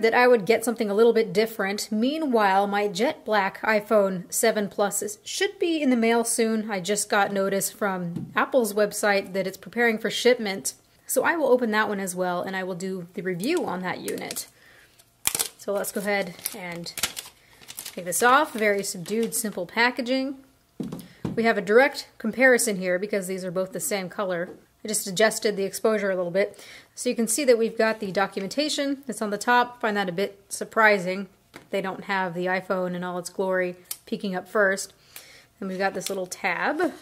that I would get something a little bit different. Meanwhile, my jet black iPhone 7 Plus should be in the mail soon. I just got notice from Apple's website that it's preparing for shipment. So I will open that one as well, and I will do the review on that unit. So let's go ahead and take this off. Very subdued, simple packaging. We have a direct comparison here because these are both the same color. I just adjusted the exposure a little bit. So you can see that we've got the documentation that's on the top. I find that a bit surprising. They don't have the iPhone in all its glory peeking up first. And we've got this little tab.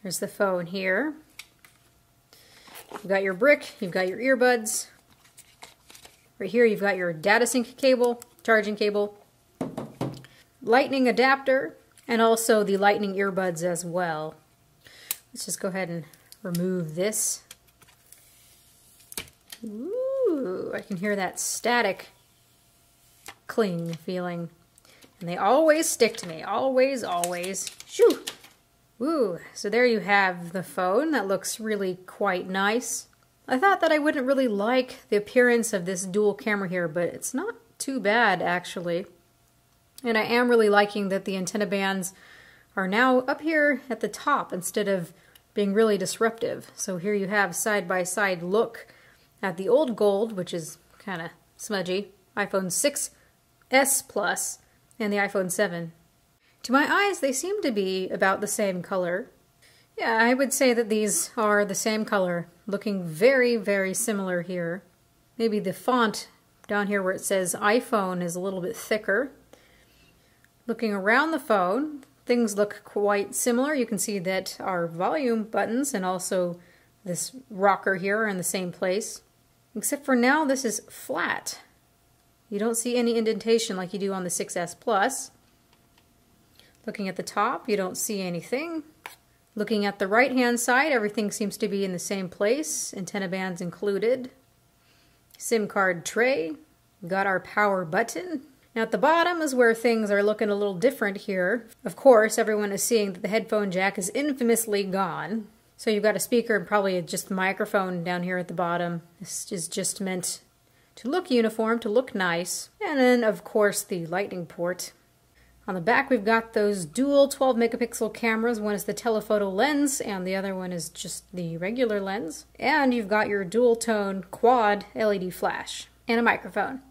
There's the phone here. You've got your brick, you've got your earbuds. Right here you've got your data sync cable, charging cable, lightning adapter, and also the lightning earbuds as well. Let's just go ahead and remove this. Ooh, I can hear that static cling feeling. And they always stick to me. Always, always. Shoo! Ooh, so there you have the phone. That looks really quite nice. I thought that I wouldn't really like the appearance of this dual camera here, but it's not too bad actually. And I am really liking that the antenna bands are now up here at the top instead of being really disruptive. So here you have side-by-side look at the old gold, which is kind of smudgy, iPhone 6s Plus, and the iPhone 7. To my eyes, they seem to be about the same color. Yeah, I would say that these are the same color, looking very, very similar here. Maybe the font down here where it says iPhone is a little bit thicker. Looking around the phone, things look quite similar. You can see that our volume buttons and also this rocker here are in the same place. Except for now, this is flat. You don't see any indentation like you do on the 6s Plus. Looking at the top, you don't see anything. Looking at the right-hand side, everything seems to be in the same place, antenna bands included. SIM card tray, got our power button. Now at the bottom is where things are looking a little different here. Of course, everyone is seeing that the headphone jack is infamously gone. So you've got a speaker and probably just a microphone down here at the bottom. This is just meant to look uniform, to look nice. And then, of course, the lightning port. On the back, we've got those dual 12 megapixel cameras. One is the telephoto lens, and the other one is just the regular lens. And you've got your dual tone quad LED flash and a microphone.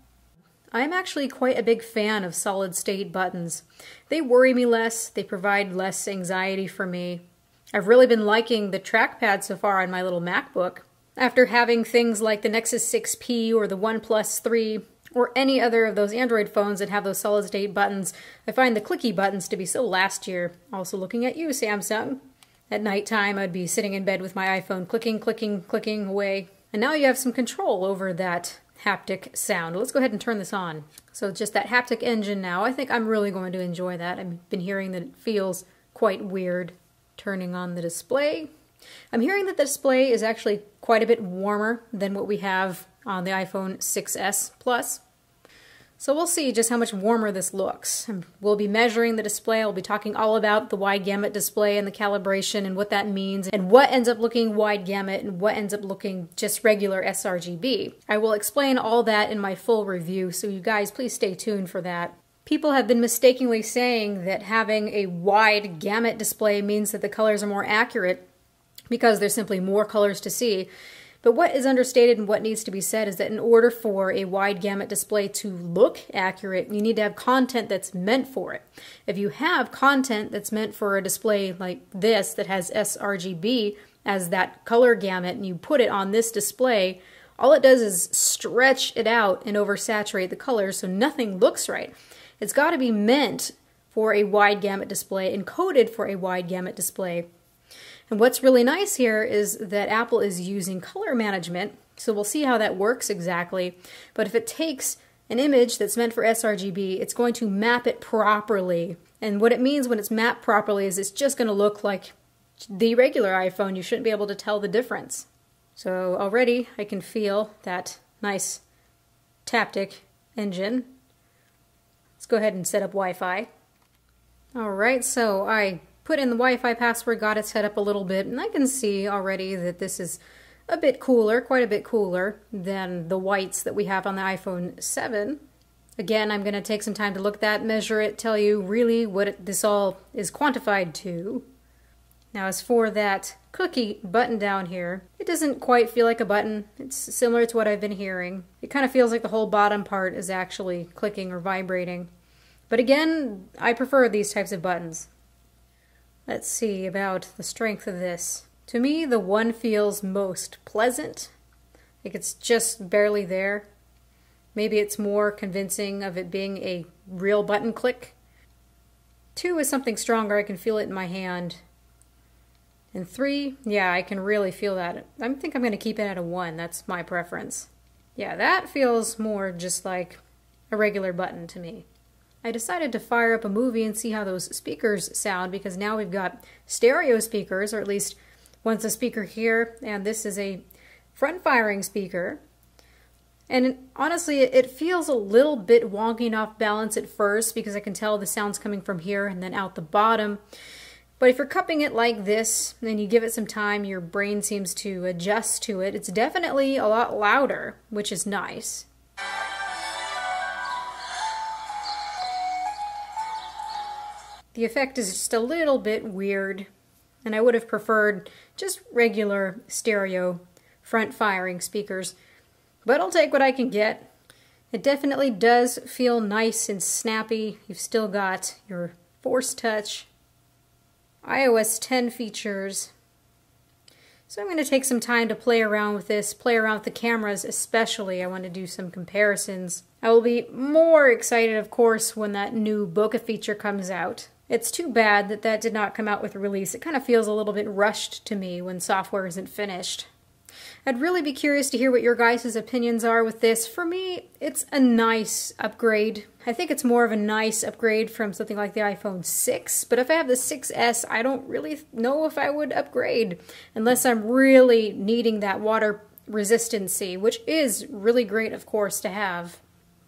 I'm actually quite a big fan of solid state buttons. They worry me less, they provide less anxiety for me. I've really been liking the trackpad so far on my little MacBook. After having things like the Nexus 6P or the OnePlus 3 or any other of those Android phones that have those solid state buttons, I find the clicky buttons to be so last year. Also looking at you, Samsung. At nighttime, I'd be sitting in bed with my iPhone clicking, clicking, clicking away. And now you have some control over that haptic sound. Let's go ahead and turn this on. So just that haptic engine now, I think I'm really going to enjoy that. I've been hearing that it feels quite weird. Turning on the display. I'm hearing that the display is actually quite a bit warmer than what we have on the iPhone 6s Plus. So we'll see just how much warmer this looks. We'll be measuring the display. I'll be talking all about the wide gamut display and the calibration and what that means and what ends up looking wide gamut and what ends up looking just regular sRGB. I will explain all that in my full review, so you guys please stay tuned for that. People have been mistakenly saying that having a wide gamut display means that the colors are more accurate because there's simply more colors to see. But what is understated and what needs to be said is that in order for a wide gamut display to look accurate, you need to have content that's meant for it. If you have content that's meant for a display like this that has sRGB as that color gamut and you put it on this display, all it does is stretch it out and oversaturate the colors so nothing looks right. It's got to be meant for a wide gamut display, encoded for a wide gamut display. And what's really nice here is that Apple is using color management, so we'll see how that works exactly. But if it takes an image that's meant for sRGB, it's going to map it properly. And what it means when it's mapped properly is it's just going to look like the regular iPhone. You shouldn't be able to tell the difference. So already I can feel that nice taptic engine. Let's go ahead and set up Wi-Fi. Alright, so I put in the Wi-Fi password, got it set up a little bit, and I can see already that this is a bit cooler, quite a bit cooler than the whites that we have on the iPhone 7. Again, I'm going to take some time to look at that, measure it, tell you really what this all is quantified to. Now as for that cookie button down here, it doesn't quite feel like a button. It's similar to what I've been hearing. It kind of feels like the whole bottom part is actually clicking or vibrating. But again, I prefer these types of buttons. Let's see about the strength of this. To me, the 1 feels most pleasant. Like it's just barely there. Maybe it's more convincing of it being a real button click. 2 is something stronger. I can feel it in my hand. And 3, yeah, I can really feel that. I think I'm going to keep it at a 1. That's my preference. Yeah, that feels more just like a regular button to me. I decided to fire up a movie and see how those speakers sound, because now we've got stereo speakers, or at least one's a speaker here, and this is a front-firing speaker. And honestly, it feels a little bit wonky and off balance at first, because I can tell the sound's coming from here and then out the bottom. But if you're cupping it like this, and you give it some time, your brain seems to adjust to it. It's definitely a lot louder, which is nice. The effect is just a little bit weird, and I would have preferred just regular stereo front-firing speakers. But I'll take what I can get. It definitely does feel nice and snappy. You've still got your Force Touch, iOS 10 features. So I'm going to take some time to play around with this, play around with the cameras especially. I want to do some comparisons. I will be more excited, of course, when that new bokeh feature comes out. It's too bad that that did not come out with a release. It kind of feels a little bit rushed to me when software isn't finished. I'd really be curious to hear what your guys' opinions are with this. For me, it's a nice upgrade. I think it's more of a nice upgrade from something like the iPhone 6, but if I have the 6S, I don't really know if I would upgrade unless I'm really needing that water resistancy, which is really great, of course, to have.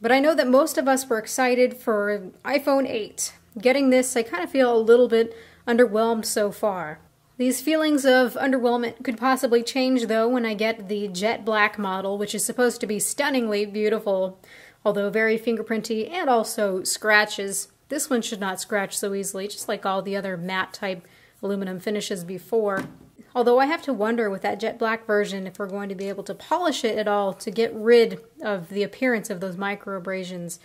But I know that most of us were excited for iPhone 8. Getting this, I kind of feel a little bit underwhelmed so far. These feelings of underwhelmment could possibly change, though, when I get the jet black model, which is supposed to be stunningly beautiful, although very fingerprinty and also scratches. This one should not scratch so easily, just like all the other matte-type aluminum finishes before. Although I have to wonder with that jet black version if we're going to be able to polish it at all to get rid of the appearance of those micro abrasions.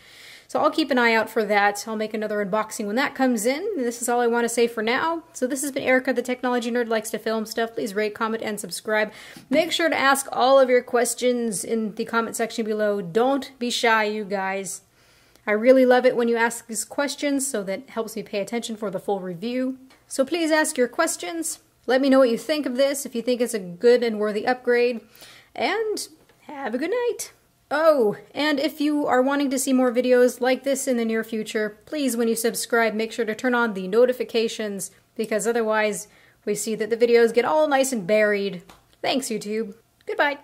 So I'll keep an eye out for that. I'll make another unboxing when that comes in. And this is all I want to say for now. So this has been Erica, the technology nerd, likes to film stuff. Please rate, comment, and subscribe. Make sure to ask all of your questions in the comment section below. Don't be shy, you guys. I really love it when you ask these questions, so that helps me pay attention for the full review. So please ask your questions. Let me know what you think of this, if you think it's a good and worthy upgrade. And have a good night. Oh, and if you are wanting to see more videos like this in the near future, please, when you subscribe, make sure to turn on the notifications, because otherwise we see that the videos get all nice and buried. Thanks, YouTube. Goodbye.